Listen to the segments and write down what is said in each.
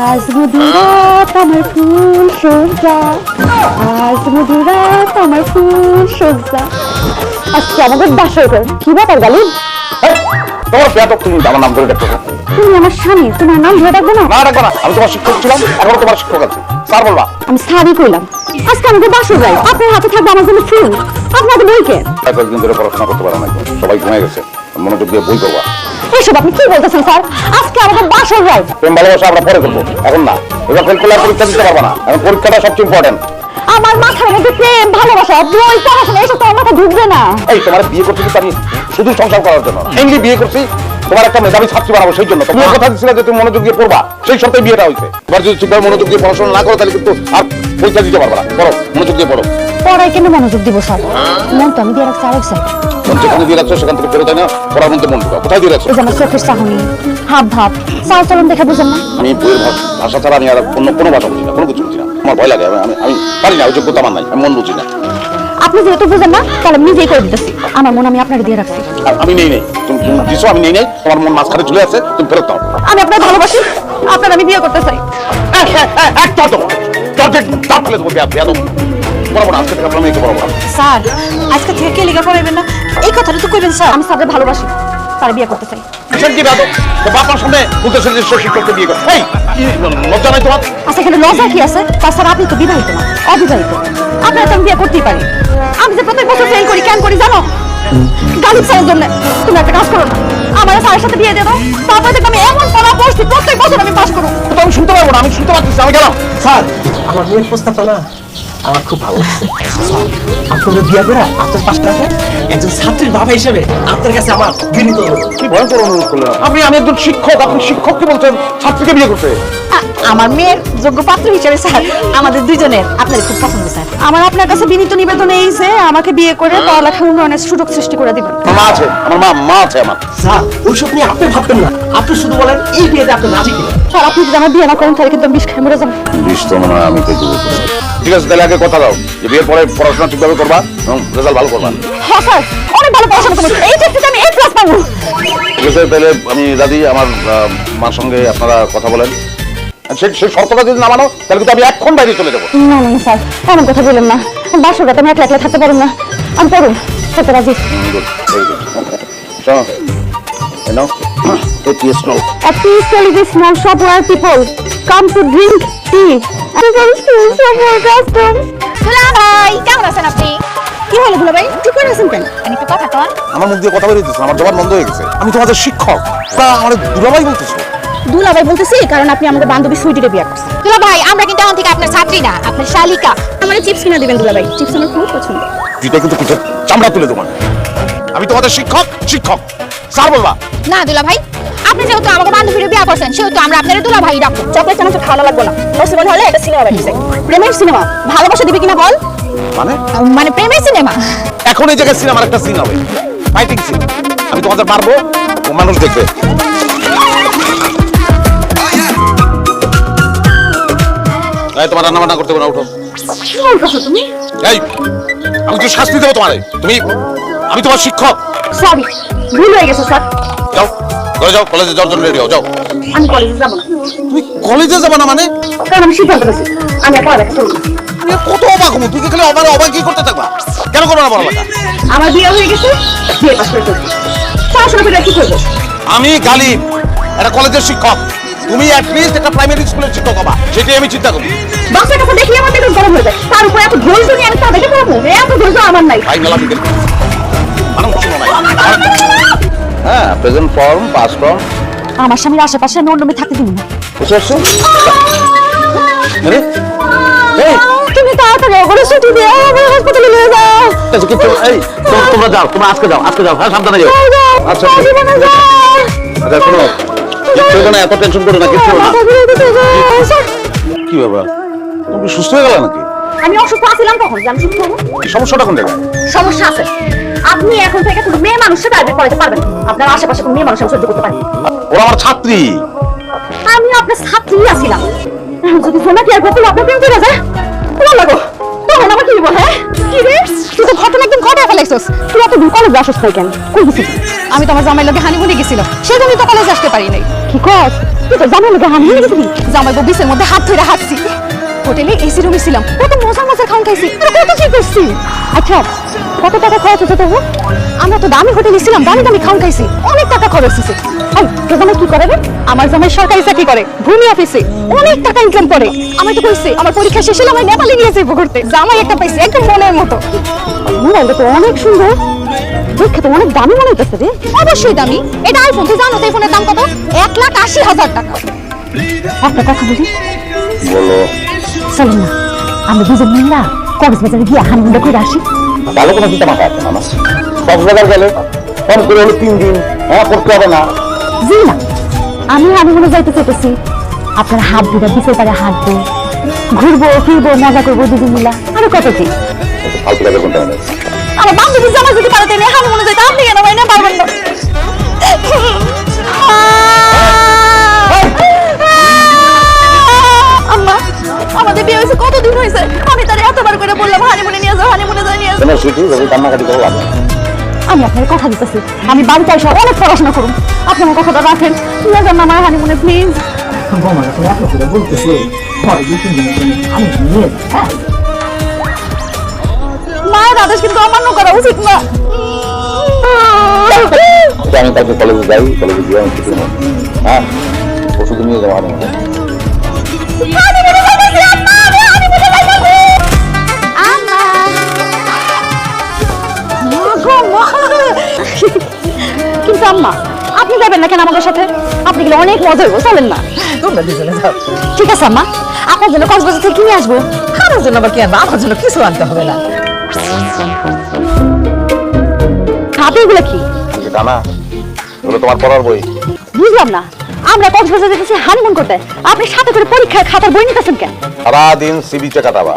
আজ মধুরাত আমার ফুল সজ্জা, আজ মধুরাত আমার ফুল সজ্জা। আজকে আমাদের বাসর ঘর। কি ব্যাপার গালিব? তোমার পেয়াটা তুমি আমার নাম ধরে ডাকছো। তুমি আমার স্বামী, তোমার নাম ধরে ডাকবো না? না ডাকবো না, আমি তোমার শিক্ষক ছিলাম, এখন তোমার শিক্ষক আছে। স্যার বলবা? আমি স্যারই কইলাম। আজকে আমাদের বাসর যাই, আপনার হাতে থাকবে আমার জন্য ফুল। আপনাকে বইকে কয়েকদিন ধরে পড়াশোনা করতে পারো না, সবাই ঘুমিয়ে গেছে, মনোযোগ দিয়ে বই করবা। এসব আপনি কি বলতেছেন স্যার? আজকে আমাদের বাসর যাই। প্রেম ভালোবাসা আমরা পরে করবো, এখন না। এবার ফেল করলে আর পরীক্ষা দিতে পারবো না, এখন পরীক্ষাটা সবচেয়ে ইম্পর্টেন্ট। আমার মাথার মধ্যে প্রেম ভালোবাসা বই পড়াশোনা এসব তো আমার মাথা ঢুকবে না। এই তোমার বিয়ে করতে কিন্তু আমি শুধু সংসার করার জন্য এমনি বিয়ে করছি, তোমার একটা মেধাবী ছাত্রী বানাবো সেই জন্য। তুমি কথা দিচ্ছিলে যে তুমি মনোযোগ দিয়ে পড়বা, সেই সপ্তাহে বিয়েটা হয়েছে। এবার যদি ঠিকভাবে মনোযোগ দিয়ে পড়াশোনা না করো তাহলে কিন্তু আর পরীক্ষা দিতে পারবে না। পড়ো, মনোযোগ দিয়ে পড়ো। পড়ায় কেন মনোযোগ দিব স্যার? মন তো আমি দিয়ে রাখছি আরেক সাইড। যেখানে দিয়ে রাখছো সেখান থেকে ফেরত হয় না, পড়ার মধ্যে মন ঢুকা। কোথায় দিয়ে রাখছো? এই যে আমার চোখের চাহনি, হাব ভাব, চাল চলন দেখে বুঝেন না? আমি বইয়ের ভাষা ছাড়া আমি আর অন্য কোনো ভাষা বুঝি না, কোনো কিছু বুঝি না। আমার ভয় লাগে, আমি পারি না, ওই যোগ্যতা আমার নাই, আমি মন বুঝি না। আপনি যেহেতু বুঝেন না তাহলে আমি নিজেই করে দিতেছি। আমার মন আমি আপনাকে দিয়ে রাখছি। আর আমি নেই নেই, তুমি দিছো, আমি নেই নেই, তোমার মন মাঝখানে ঝুলে আছে, তুমি ফেরত দাও। আমি আপনার ভালোবাসি, আপনার আমি বিয়ে করতে চাই। একটা তো দাঁত ফেলে দেবো, বেয়াদব। বরাবর আজকে থেকে আপনার মেয়েকে বরাবর। স্যার আজকে থেকে কে লেখা পড়াইবেন না, এই কথাটা তো কইবেন স্যার। আমি স্যারকে ভালোবাসি, তার বিয়ে করতে চাই। কিসের কি বেয়াদব? বাবার সামনে বলতেছে যে শিক্ষককে বিয়ে করে। এই কি লজ্জা নাই তোমার? আচ্ছা এখানে লজ্জা কি আছে? তাছাড়া আপনি তো বিবাহিত না, অবিবাহিত। আপনার তো আমি বিয়ে করতেই পারি। আমি যে প্রত্যেক বছর ফেল করি, কেন করি জানো? গালিব স্যারের জন্য। তুমি একটা কাজ করো না, আমার স্যারের সাথে বিয়ে দিয়ে দাও, তারপরে দেখো আমি এমন পড়া পড়ছি প্রত্যেক বছর আমি পাস করবো। তো আমি শুনতে পারবো না, আমি শুনতে পাচ্ছি, আমি গেলাম। স্যার আমার মেয়ের প্রস্তাবটা না আমার খুব ভালো লাগছে। আপনাদের বিয়ে করে আপনার পাশে রাখে একজন ছাত্রীর বাবা হিসেবে আপনার কাছে আমার বিনীত অনুরোধ। কি ভয়ঙ্কর অনুরোধ করলেন আপনি? আমি একজন শিক্ষক, আপনি শিক্ষককে বলছেন ছাত্রীকে বিয়ে করতে? আমার মেয়ের যোগ্য পাত্র হিসেবে স্যার আমাদের দুইজনের আপনার খুব পছন্দ স্যার। আমার আপনার কাছে বিনীত নিবেদন এই যে আমাকে বিয়ে করে পড়ালেখা উন্নয়নের সুযোগ সৃষ্টি করে দিবেন। আমার মা আছে, আমার মা আছে আমার। স্যার ওইসব নিয়ে আপনি ভাববেন না, আপনি শুধু বলেন এই বিয়েতে আপনি রাজি কিনা। স্যার আপনি যদি আমার বিয়ে না করেন তাহলে কিন্তু আমি বিষ খেয়ে মরে যাবো। বিশ তো মনে হয় আমি তো দেবো। ঠিক আছে, তাহলে আগে কথা দাও যে বিয়ের পরে পড়াশোনা ঠিকভাবে করবা এবং রেজাল্ট ভালো করবা। হ্যাঁ স্যার অনেক ভালো পড়াশোনা করবো, এই টেস্টে আমি A+ পাবো। ঠিক আছে, তাহলে আমি রাজি। আমার মার সঙ্গে আপনারা কথা বলেন। সেই শর্তটা যদি না মানো তাহলে কিন্তু আমি এখন বাইরে চলে যাবো। না না স্যার এমন কথা বললেন না, বাসর রাতে আমি একলা একলা থাকতে পারুন না। আমি পড়ুন সেটা রাজি। শোনো, you know, a peaceful. A peaceful is a small shop where people come to drink tea. And a very small shop for custom. দুলা ভাই কেমন আছেন আপনি? কি হলো দুলা ভাই, চুপ করে আছেন কেন? আমি একটু কথা কন। আমার মুখ দিয়ে কথা বেরিয়েছে, আমার জবান বন্ধ হয়ে গেছে। আমি তোমাদের শিক্ষক, তা আমার দুলাভাই বলতেছো? দুলা ভাই বলতেছি কারণ আপনি আমাদের বান্ধবী সুইটিরে বিয়ে করছেন। দুলা ভাই আমরা কিন্তু এখন থেকে আপনার ছাত্রী না, আপনার শালিকা। আমার চিপস কিনে দিবেন দুলা ভাই, চিপস আমার খুব পছন্দ। এটা কিন্তু পিঠে চামড়া তুলে তোমার। আমি তোমাদের শিক্ষক, স্যার বলবা? না দুলা ভাই, আপনি যেহেতু আমাকে বান্ধবীর বিয়ে করছেন সেহেতু আমরা আপনার দুলা ভাই রাখবো। চকলেট চানাচু খাওয়া লাগবে না, পসিবল হলে এটা সিনেমা বানিয়েছে, প্রেমের সিনেমা। ভালোবাসা দিবে কিনা বল? মানে প্রেমের সিনেমা। এখন এই জায়গায় সিনেমার একটা সিন হবে, ফাইটিং সিন। আমি তোমাদের মারবো, ও মানুষ দেখবে। এই তোমার রান্না বান্না করতে হবে না, উঠো। কি বলছো তুমি? এই আমি তো শাস্তি দেবো তোমারে। আমি তোমার শিক্ষক। সরি ভুল হয়ে গেছে স্যার। যাও ঘরে যাও, কলেজে যাওয়ার জন্য রেডি হও, যাও। আমি কলেজে যাব না। তুমি কলেজে যাবে না মানে? কারণ আমি সিদ্ধান্ত নিয়েছি আমি আর পড়ালেখা করব না। তুই কত অবাক হবো, তুই কি খালি অবাক কি করতে থাকবা? কেন করবো না পড়ালেখা? আমার বিয়ে হয়ে গেছে, বিয়ে পাস করে ফেলছি। পড়াশোনা করে কি করবো? আমি গালিব, একটা কলেজের শিক্ষক। তুমি অ্যাটলিস্ট একটা প্রাইমারি স্কুলের শিক্ষক হবা, সেটাই আমি চিন্তা করি। বাচ্চার কাছে দেখলে আমার মেজাজ গরম হয়ে যায়, তার উপর এত ধৈর্য নিয়ে আমি তাদেরকে পড়াবো, এত ধৈর্য আমার নাই। ভাই মেলা বিকেল মানে শুনো না। হ্যাঁ, প্রেজেন্ট ফর্ম, পাস্ট ফর্ম। আমার স্বামীর আশেপাশে আমি অন্য মেয়ে থাকতে দিব না। বুঝতে পারছো? আরে এই তুমি তাড়াতাড়ি ওগুলো ছুটি দিয়ে আমার হাসপাতালে নিয়ে যাও। এই তোমরা যাও, তোমরা আজকে যাও, হ্যাঁ সাবধানে যাও। আচ্ছা আচ্ছা শোনো, সেখানে এত টেনশন করো না, কিছু না। কি ব্যাপার, তুমি সুস্থ হয়ে গেলে নাকি? আমি অসুস্থ আছিলাম কখন যে আমি সুস্থ হবো? সমস্যাটা কোন জায়গায়? সমস্যা আছে, আপনি এখন থেকে কোনো মেয়ে মানুষকে প্রাইভেট পড়াতে পারবেন না। আপনার আশেপাশে কোনো মেয়ে মানুষ আমি সহ্য করতে পারি না। ওরা আমার ছাত্রী। আমি আপনার ছাত্রী আছিলাম, যদি জোনাকি আর গোকুল আপনার প্রেম করে যায় তোমার লাগো তখন আমার কি দিব? হ্যাঁ কি রে, তুই তো ঘটনা একদিন ঘটে ফেলাইছিস। তুই এত দূর কলেজে আসিস তাই কেন? কই গেছিস? আমি তো আমার জামাই লগে হানিমুনে গেছিলাম, সেজন্যই তো কলেজে আসতে পারি নাই। কি কস? তুই তো জামাই লোকে হানি নিয়ে গেছিলি। জামাই বউ বিছের মধ্যে হাত ধরে হাঁটছি, হোটেলে এসি রুমে ছিলাম, কত মজা মজা খাওয়া খাইছি, কত কি করছি। আচ্ছা কত টাকা খরচ হচ্ছে তবু? আমরা তো দামি হোটেলে ছিলাম, দামি দামি খাওয়া খাইছি, অনেক টাকা খরচ হয়েছে। এই তোর জামাই কি করে রে? আমার জামাই সরকারি চাকরি করে, ভূমি অফিসে, অনেক টাকা ইনকাম করে। আমি তো কইছি আমার পরীক্ষা শেষ হলে আমি নেপালে নিয়ে যাবো ঘুরতে। জামাই একটা পাইছি একদম মনের মতো। মোবাইলটা তো অনেক সুন্দর, দেখে তো অনেক দামি মনে হইতেছে রে। অবশ্যই দামি। এটা আইফোন, তুই জানো তো এই ফোনের দাম কত? 1,80,000 টাকা। একটা কথা বলি, বলো। চলেন না আমরা দুজন মিল্লা কক্সবাজারে গিয়ে হানিমুনটা করে আসি। ভালো কোনো চিন্তা মাথা আছে না আমার। কক্সবাজার গেলে ফোন করে হলো 3 দিন, হ্যাঁ করতে হবে না। জি না, আমি হানিমুনে যাইতে চেয়েছি, আপনার হাত দুটা বিচের পাড়ে হাঁটবো, ঘুরবো ফিরবো, মজা করবো দুজন মিলা, আরো কত কি। ফালতু কাজে কোনটা নেই। আমার বান্ধবী জামাই যদি পারে তাহলে হানিমুনে যাইতে আপনি কেন ভাই না পারবেন না? আম্মা, আমাদের বিয়ে হয়েছে কতদিন হয়েছে, আমি তার এতবার করে বললাম হানিমুনে নিয়ে যাও, হানিমুনে যাও, নিয়ে যাও। কেন সুইটি যদি কান্নাকাটি করো লাভ নেই। আমি আপনার কথা দিতেছি, আমি বাড়িতে এসে অনেক পড়াশোনা করুন, আপনি আমার কথাটা রাখেন, নিয়ে যান না আমার হানিমুনে প্লিজ। বৌমা যখন এত করে বলতেছে পরে 2-3 দিনের জন্য আমি নিয়ে যাই, হ্যাঁ? মায়ের আদেশ কিন্তু অমান্য করা উচিত না। তো আমি কালকে কলেজে যাই, কলেজে গিয়ে আমি ছুটি নেব। হ্যাঁ পরশু দিন নিয়ে যাবো হানিমুনে। কিন্তু আম্মা আপনি যাবেন না কেন আমাদের সাথে? আপনি গেলে অনেক মজা হইব, চলেন না। তোমরা দুজনে যাও। ঠিক আছে আম্মা, আপনার জন্য কক্সবাজার থেকে কিনে আসবো। আমার জন্য আবার কি আনবা? আমার জন্য কিছু আনতে হবে না। হাতে এগুলো কি? জানা এগুলো তোমার পড়ার বই। বুঝলাম না, আমরা কক্সবাজার যেতেছি হানিমুন করতে, আপনি সাথে করে পরীক্ষার খাতার বই নিতেছেন কেন? সারাদিন সিবিতে কাটাবা,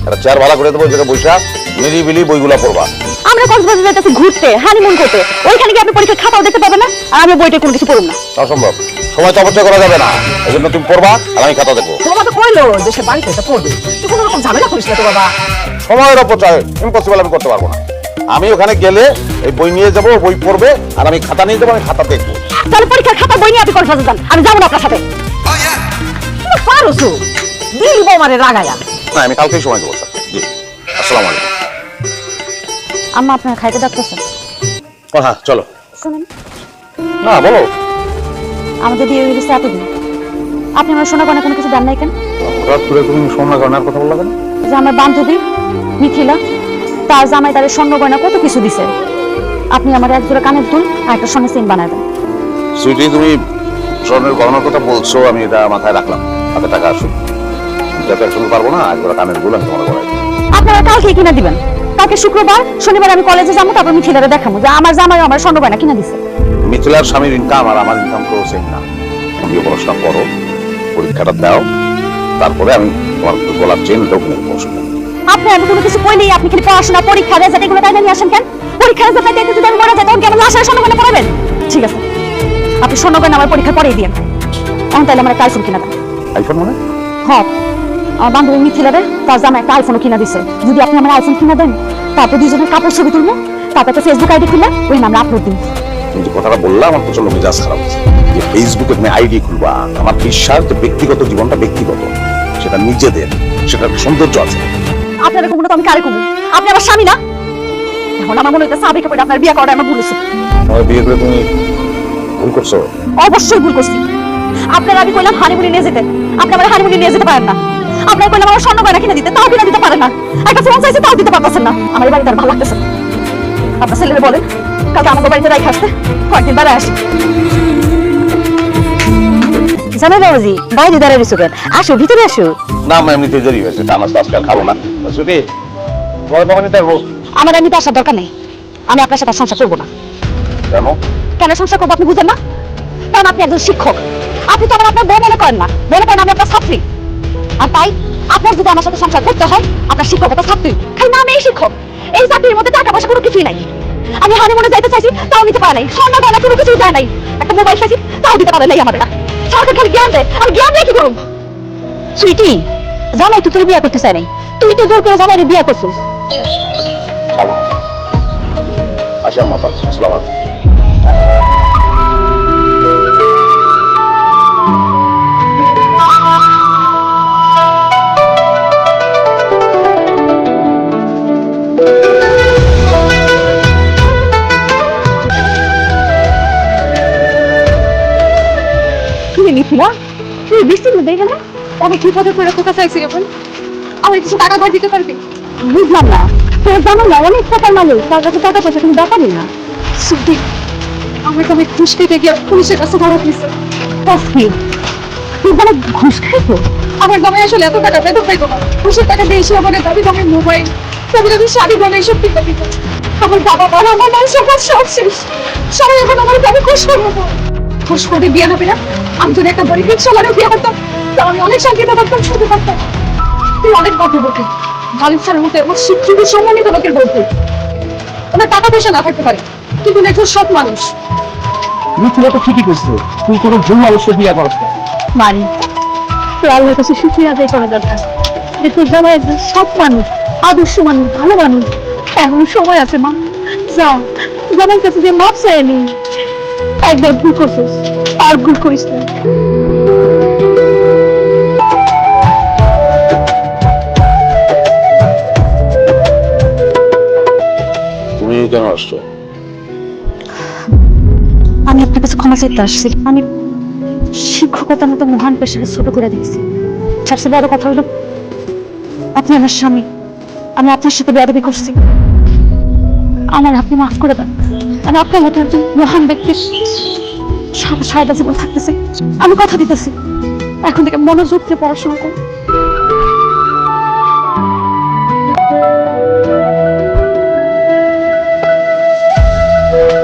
একটা চেয়ার ভাড়া করে দেবো, যেটা বৈশা নিরিবিলি বইগুলা পড়বা। আমরা কক্সবাজার যেতেছি ঘুরতে, হানিমুন করতে, ওইখানে গিয়ে আপনি পরীক্ষার খাতাও দেখতে পাবেন না, আর আমি বইটা কোনো কিছু পড়ুন না। অসম্ভব, সময় তো অপচয় করা যাবে না। এই জন্য তুমি পড়বা আর আমি খাতা দেখবো। তোমার তো কইলো যে সে বাড়িতে এটা পড়বে, তুই কোনো রকম ঝামেলা করিস না তো বাবা। সময়ের অপচয় ইম্পসিবল, আমি করতে পারবো না। আমি ওখানে গেলে এই বই নিয়ে যাবো, বই পড়বে, আর আমি খাতা নিয়ে যাবো, আমি খাতা দেখবো। তাহলে পরীক্ষার খাতা বই নিয়ে আপনি কক্সবাজার যান, আমি যাবো না আপনার সাথে। পারো তো দিলি বৌমারে রাগায়া। না আমি কালকেই সময় দেবো স্যার। জি আসসালামু আলাইকুম। আম্মা আপনার খাইতে ডাকতেছেন, ও হ্যাঁ চলো। শুনেন না বলো। আমাদের বিয়ে হয়ে গেছে এতদিন, আপনি আমার সোনা গয়না কোনো কিছু দেন নাই কেন? হঠাৎ করে তুমি সোনা গয়নার কথা বললা কেন? যে আমার বান্ধবী মিথিলা, তার জামাই তার স্বর্ণ গয়না কত কিছু দিছে, আপনি আমার এক জোড়া কানের দুল আর একটা স্বর্ণের চেইন বানায় দেন। সুইটি তুমি স্বর্ণের গহনার কথা বলছো, আমি এটা মাথায় রাখলাম, হাতে টাকা আসুক। যাতে একসঙ্গে পারবো না, এক জোড়া কানের দুল আমি তোমার গলায় দেব। আপনারা কালকে কিনে দিবেন, কালকে শুক্রবার, শনিবার আমি কলেজে যাবো, তারপর মিথিলারে দেখাবো যে আমার জামাই আমার স্বর্ণ গয়না কিনে দিছে। মিথিলার স্বামীর ইনকাম আর আমার ইনকাম তো সেম না। তুমি পড়াশোনা করো, পরীক্ষাটা দাও, তারপরে আমি তোমার গলার চেনটাও কিনে দেবো। অসুবিধা নেই। আপনি আমি কোনো কিছু কইলেই আপনি খালি পড়াশোনা, পরীক্ষা, রেজাল্ট এগুলো তাই নিয়ে আসেন কেন? পরীক্ষা রেজাল্ট তাই যদি আমি মরে যাই তখন কি আমার লাশের স্বর্ণ গয়না পড়াবেন? ঠিক আছে, আপনি স্বর্ণ গয়না আমার পরীক্ষা পরেই দিয়েন। এখন তাহলে আমার একটা আইফোন কিনা দেন। আইফোন মানে? হ্যাঁ, আমার বান্ধবী মিথিলারে তার জামা একটা আইফোনও কিনা দিছে। যদি আপনি আমার আইফোন কিনা দেন, তারপর দুজনের কাপড় ছবি তুলবো, তারপর একটা ফেসবুক আইডি খুললে ওই নামে আপলোড দিন। তুমি যে কথাটা বললাম আমার প্রচন্ড মেজাজ খারাপ হচ্ছে। যে ফেসবুকে তুমি আইডি খুলবা, আমার বিশ্বাস যে ব্যক্তিগত জীবনটা ব্যক্তিগত, সেটা নিজেদের, সেটার সৌন্দর্য আছে। আপনার কোনো তো আমি কারে কমু, আপনি আমার স্বামী না? এখন আমার মনে হইতেছে আবেগে পড়ে আপনার বিয়ে করাটা আমার ভুল হয়েছে। আমার বিয়ে করে তুমি ভুল করছো। অবশ্যই ভুল করছি। আপনার আমি কইলাম হানিমুনে নিয়ে যেতে, আপনি আমার হানিমুনে নিয়ে যেতে পারেন না। আপনার কইলাম আমার স্বর্ণ গয়না কিনে দিতে, তাও কিনে দিতে পারেন না। একটা ফোন চাইছে, তাও দিতে পারতেছেন না। আমার এই বাড়িতে আর ভালো লাগতেছে না। আপনার ছেলেরে বলেন কালকে আমাদের বাড়িতে রাইখে আসতে, কয়েকদিন বেড়ায় আসি। জামাই বাবুজি বাইরে দাঁড়িয়ে রয়েছো কেন? আসো, ভিতরে আসো। না আমি এমনিতে দেরি হয়েছে, তা নাস্তা আজকে আর খাবো না। ছুটি তোমার বাবা নিতে আসবো। আমার এমনিতে আসার দরকার নেই, আমি আপনার সাথে আর সংসার করবো না। কেন? কেন সংসার করবো আপনি বুঝেন না? কারণ আপনি একজন শিক্ষক, আপনি তো আমার আপনার বউ মনে করেন না, মনে করেন আমি আপনার ছাত্রী। আর তাই আপনার যদি আমার সাথে সংসার করতে হয়, আপনার শিক্ষকতা ছাত্রী, খালি নামে এই শিক্ষক। এই চাকরির মধ্যে টাকা পয়সা কোনো কিছুই নাই। আমি হানিমুনে যাইতে চাইছি, তাও নিতে পারে নাই। স্বর্ণ গয়না কোনো কিছুই দেয় নাই। একটা মোবাইল চাইছি, তাও দিতে পারে নাই। আমার সরকার খালি জ্ঞান দেয়, আমি জ্ঞান দিয়ে কি করব? সুইটি, জামাই তো তোর বিয়ে করতে চাই নাই, তুই তো জোর করে জামাইরে বিয়ে করছিস। ভালো আসি আম্মা, আসসালামু আলাইকুম। তুমি বৃষ্টি দেখে না আমি কি পদে করে কোথা চাইছি এখন আমার কিছু টাকা ধার দিতে পারবি বুঝলাম না তোর জানো না অনেক টাকার মানুষ তার কাছে টাকা পয়সা তুমি ব্যাপারই না সত্যি আমার তো আমি ঘুষ খেতে গিয়ে পুলিশের কাছে ধরা দিয়েছে তুই মানে ঘুষ খাইতো আমার দামে আসলে এত টাকা বেতন পাইতো না ঘুষের টাকা দিয়ে এসে আমার দাবি দামের মোবাইল দাবি দাবি শাড়ি বলে এইসব কিনতে দিত আমার বাবা মারা আমার মানুষ সব শেষ সবাই এখন আমার দাবি ঘুষ করবো ঘুষ করে বিয়ে না পেরা আমি যদি একটা গরিব রিক্সাওয়ালা বিয়ে করতাম তা আমি অনেক শান্তিতে থাকতাম শুনতে পারতাম তুই অনেক কথা বলতে মালিক স্যারের মতো এমন শিক্ষিত সম্মানিত লোকের বলতে ওনার টাকা পয়সা না থাকতে পারে কিন্তু একজন সৎ মানুষ তুমি তো ঠিকই করছো তুই কোনো ভুল মানুষকে বিয়ে করছ না। মানি তো আল্লাহর কাছে শুকরিয়া আদায় করা দরকার যে তোর জামাই একজন সৎ মানুষ আদর্শ মানুষ ভালো মানুষ এমন সময় আছে মা যাও জামাইয়ের কাছে যে মাপ চাইনি একবার ভুল করছিস আর ভুল করিস না তুমি কেন আসছো? আমি আপনার কাছে ক্ষমা চাইতে আসছি আমি শিক্ষকতার মতো মহান পেশাকে ছোট করে দিয়েছি সবচেয়ে বড় কথা হলো আপনি আমার স্বামী আমি আপনার সাথে বেয়াদবি করছি আমার আপনি মাফ করে দেন আমি আপনার মতো একজন মহান ব্যক্তির সারা জীবন থাকতেছি আমি কথা দিতেছি এখন থেকে মনোযোগ দিয়ে পড়াশোনা করুন